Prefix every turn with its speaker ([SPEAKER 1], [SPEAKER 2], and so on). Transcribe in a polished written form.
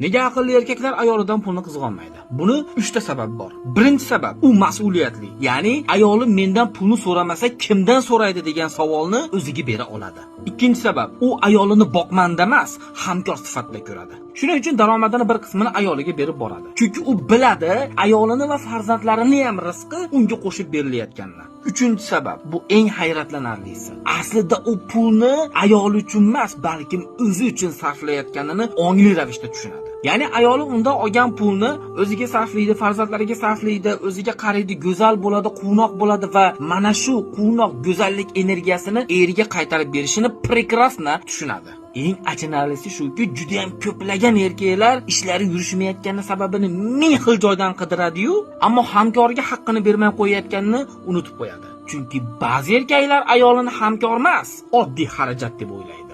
[SPEAKER 1] Nega aqlli erkaklar ayolidan pulni qizg'onmaydi? Buni 3 ta sabab bor. Birinchi sabab, u mas'uliyatli. Ya'ni ayolim mendan pulni so'ramasa kimdan so'raydi degan savolni o'ziga bera oladi. Ikkinchi sabab, u ayolini boqmanda emas, hamkor sifatida ko'radi. Shuning uchun daromadini bir qismini ayoliga berib boradi. Chunki u biladi, ayolini va farzandlarini ham rizqi unga qo'shib berilayotganini. Uchinchi sabab, bu eng hayratlanarlisi. Aslida u pulni ayoli uchun emas, balkim o'zi uchun sarflayotganini ongli ravishda tushunadi. Ya'ni ayoli undan olgan pulni o'ziga sarflaydi, farzandlariga sarflaydi, o'ziga qaraydi, go'zal bo'ladi, quvnoq bo'ladi va mana shu quvnoq go'zallik energiyasini eriga qaytarib berishini prekrasno tushunadi. Eng achinarlisi shuki, juda ham ko'plagan erkaklar ishlari yurishmayotgani sababini ming xil joydan qidiradi-yu, ammo hamkorga haqqini bermay qo'yayotganini unutib qo'yadi. Chunki ba'zi erkaklar ayolini hamkor emas, oddiy xarajat deb o'ylaydi.